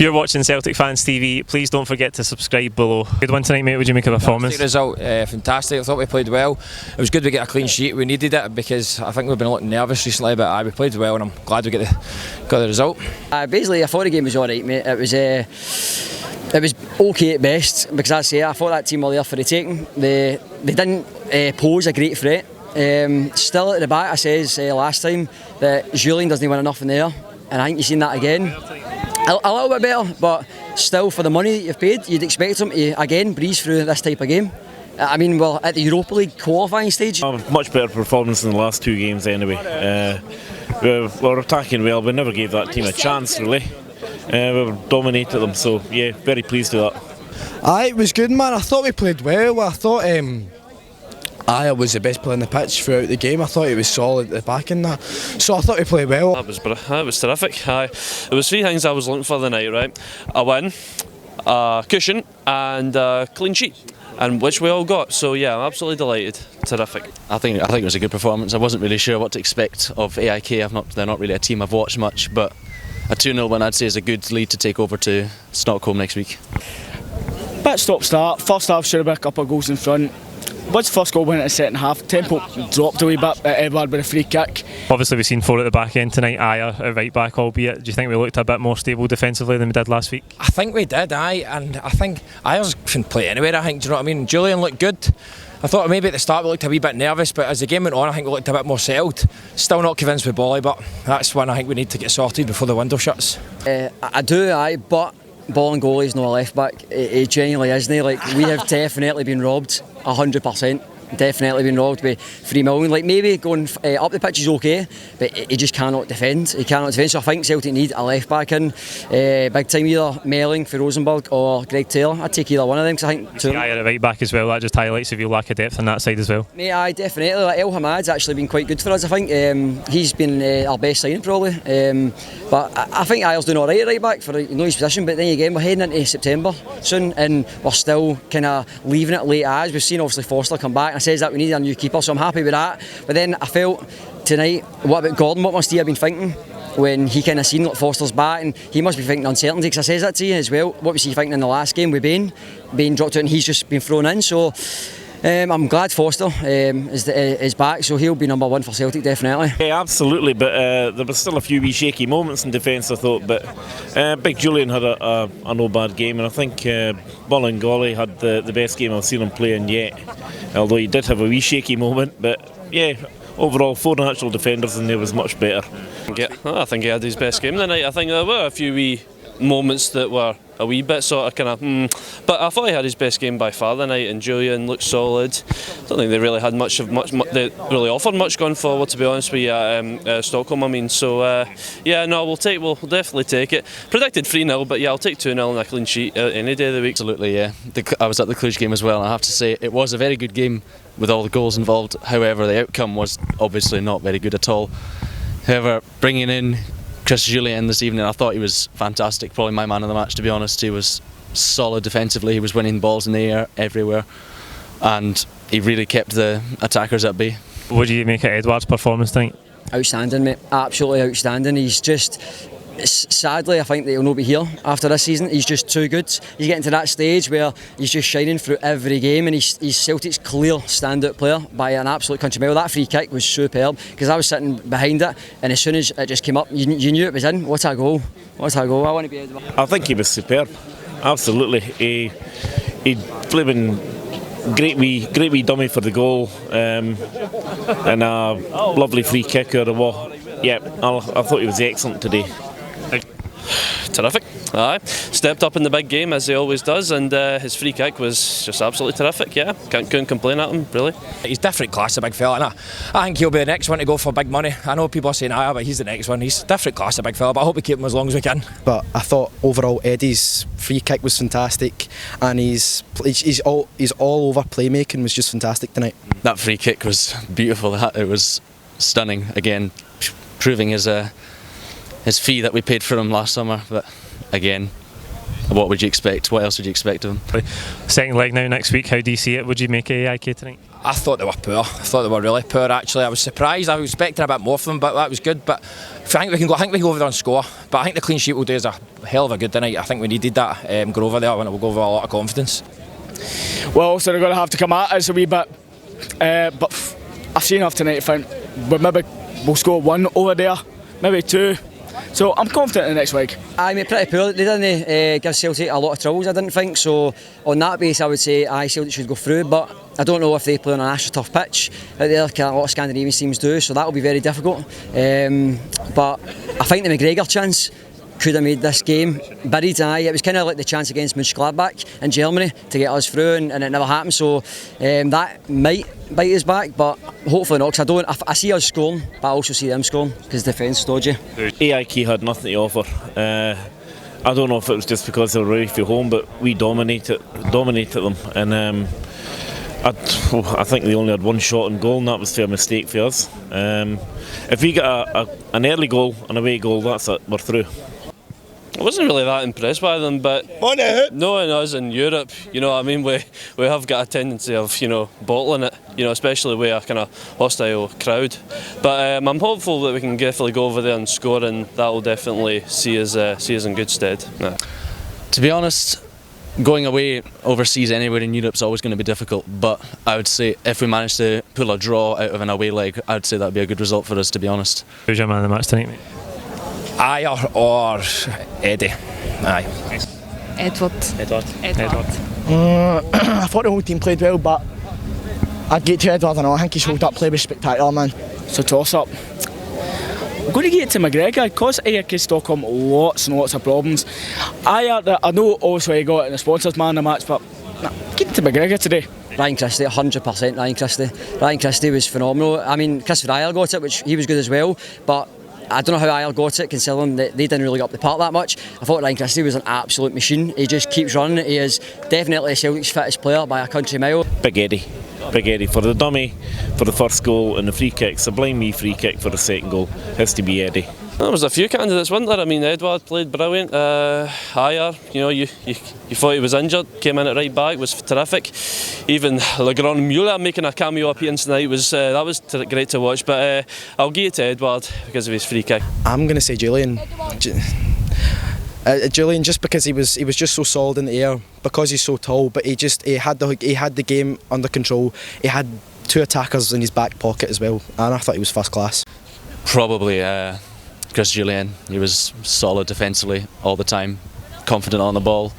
you're watching Celtic Fans TV, please don't forget to subscribe below. Good one tonight, mate. What do you make of the performance? Result, fantastic. I thought we played well. It was good we get a clean sheet. We needed it because I think we've been looking nervous recently, but we played well, and I'm glad we got the result. Basically, I thought the game was alright, mate. It was okay at best, because as I say, I thought that team were there for the taking. They didn't pose a great threat. Still at the back, I says last time that Julian doesn't win enough in there, and I think you've seen that again. A little bit better, but still for the money that you've paid, you'd expect him to again breeze through this type of game. I mean, we're at the Europa League qualifying stage. Much better performance in the last two games anyway. We're attacking well, we never gave that team a chance really. We dominated them, so yeah, very pleased with that. It was good, man. I thought we played well. I thought Aya was the best player on the pitch throughout the game. I thought he was solid at the back in that. So I thought we played well. That was terrific. There was three things I was looking for the night, right? A win, a cushion and a clean sheet. And which we all got, so yeah, I'm absolutely delighted. Terrific. I think it was a good performance. I wasn't really sure what to expect of AIK. They're not really a team I've watched much, but a 2-0 win I'd say is a good lead to take over to Stockholm next week. Bit stop-start. First half should have been a couple of goals in front. Once the first goal went in the second half, tempo dropped a wee bit at Edouard with a free kick. Obviously we've seen 4 at the back end tonight, Aya at right back albeit. Do you think we looked a bit more stable defensively than we did last week? I think we did, and I think Aya's can play anywhere, I think, do you know what I mean? Julian looked good. I thought maybe at the start we looked a wee bit nervous, but as the game went on I think we looked a bit more settled. Still not convinced with Bolly, but that's one I think we need to get sorted before the window shuts. I do, but Ball and goalie's not a left back. He genuinely isn't. Like, we have definitely been robbed, 100%. Definitely been robbed by 3 million. Like, maybe going up the pitch is okay, but he just cannot defend. He cannot defend. So I think Celtic need a left back in, big time, either Melling for Rosenborg or Greg Taylor. I'd take either one of them, because I think Aya at right back as well. That just highlights if you lack of depth on that side as well. Mate, definitely. Like, El Hamad's actually been quite good for us. I think he's been our best signing probably. But I think Aya's doing alright at right back for his position. But then again, we're heading into September soon, and we're still kind of leaving it late as. We've seen obviously Forrest come back, and I says that we need a new keeper, so I'm happy with that. But then I felt tonight, what about Gordon? What must he have been thinking when he kind of seen that Foster's back, and he must be thinking uncertainty, because I says that to you as well. What was he thinking in the last game with Bain? Bain dropped out and he's just been thrown in, so I'm glad Foster is back, so he'll be number 1 for Celtic, definitely. Yeah, absolutely, but there was still a few wee shaky moments in defence, I thought, but Big Julian had a no bad game, and I think Bolingoli had the best game I've seen him playing yet, although he did have a wee shaky moment, but yeah, overall 4 natural defenders and there was much better. Yeah, I think he had his best game tonight. I think there were a few wee moments that were a wee bit sort of kind of but I thought he had his best game by far tonight, and Julian looked solid. I don't think they really had much they really offered much going forward, to be honest with you, Stockholm I mean, so yeah, no, we'll definitely take it. Predicted 3-0, but yeah, I'll take 2-0 and a clean sheet any day of the week. Absolutely, yeah. I was at the Cluj game as well, and I have to say it was a very good game with all the goals involved. However, the outcome was obviously not very good at all. However, bringing in Chris Julian this evening, I thought he was fantastic, probably my man of the match, to be honest. He was solid defensively, he was winning balls in the air everywhere, and he really kept the attackers at bay. What do you make of Edouard's performance tonight? Outstanding, mate, absolutely outstanding. He's just, sadly, I think that he'll not be here after this season. He's just too good. He's getting to that stage where he's just shining through every game, and he's Celtic's clear standout player by an absolute country mile. That free kick was superb, because I was sitting behind it, and as soon as it just came up, you knew it was in. What a goal! What a goal! I want to be Edouard. I think he was superb. Absolutely. He flipping great wee dummy for the goal, and a lovely free kick out of the wall. Yeah, I thought he was excellent today. Terrific. Aye, stepped up in the big game as he always does, and his free kick was just absolutely terrific. Yeah, couldn't complain at him really. He's different class, a big fella, and I think he'll be the next one to go for big money. I know people are saying but he's the next one. He's different class, a big fella, but I hope we keep him as long as we can. But I thought overall Eddie's free kick was fantastic, and he's all over playmaking was just fantastic tonight. That free kick was beautiful. It was stunning. Again, proving his fee that we paid for him last summer, but again, what would you expect? What else would you expect of them? Second leg now next week. How do you see it? Would you make AIK tonight? I thought they were poor. I thought they were really poor. Actually, I was surprised. I was expecting a bit more from them, but that was good. But I think we can go over there and score. But I think the clean sheet will do us a hell of a good tonight. I think we needed that. Go over there, and we'll go over a lot of confidence. Well, so they're going to have to come at us a wee bit. But I've seen enough tonight to think we'll score one over there, maybe two. So I'm confident in the next week. I mean, pretty poor. They didn't give Celtic a lot of troubles, I didn't think. So on that base, I would say Celtic should go through. But I don't know if they play on an actually tough pitch out there, like a lot of Scandinavian teams do. So that will be very difficult. But I think the McGregor chance could have made this game buried. It was kind of like the chance against Mönchengladbach in Germany to get us through, and it never happened. So that might bite us back, but hopefully not. Because I see us scoring, but I also see them scoring because the defence is dodgy. AIK had nothing to offer. I don't know if it was just because they were away from home, but we dominated them, and I think they only had one shot on goal, and that was a mistake for us. If we get an early goal, an away goal, that's it, we're through. I wasn't really that impressed by them, but knowing us in Europe, you know what I mean, we have got a tendency of, you know, bottling it, you know, especially with a kind of hostile crowd. But I'm hopeful that we can definitely go over there and score, and that will definitely see us in good stead. Nah. To be honest, going away overseas anywhere in Europe is always going to be difficult, but I would say if we manage to pull a draw out of an away leg, I would say that would be a good result for us, to be honest. Who's your man of the match tonight, mate? Ayer or Eddie. Aye. Edouard. I thought the whole team played well, but I'd get to Edouard and all. I think his hold-up play was spectacular, man. It's a toss-up. I'm going to get to McGregor because AIK Stockholm lots and lots of problems. I know also he got it in the sponsors man of the match, but get to McGregor today. Ryan Christie, 100% Ryan Christie. Ryan Christie was phenomenal. I mean, Christopher Ayer got it, which he was good as well, but I don't know how Ayer got it, considering that they didn't really get up the park that much. I thought Ryan Christie was an absolute machine. He just keeps running. He is definitely Celtic's fittest player by a country mile. Big Eddie for the dummy, for the first goal, and the free kick. Sublime me free kick for the second goal. Has to be Eddie. There was a few candidates, weren't there? I mean, Edouard played brilliant. Ayer, you know, you thought he was injured, came in at right back, was terrific. Even Legrand Müller making a cameo appearance tonight was great to watch. But I'll give it to Edouard because of his free kick. I'm going to say Julian. Julian, just because he was just so solid in the air, because he's so tall, but he had the game under control. He had two attackers in his back pocket as well, and I thought he was first class. Probably Chris Julian. He was solid defensively all the time, confident on the ball.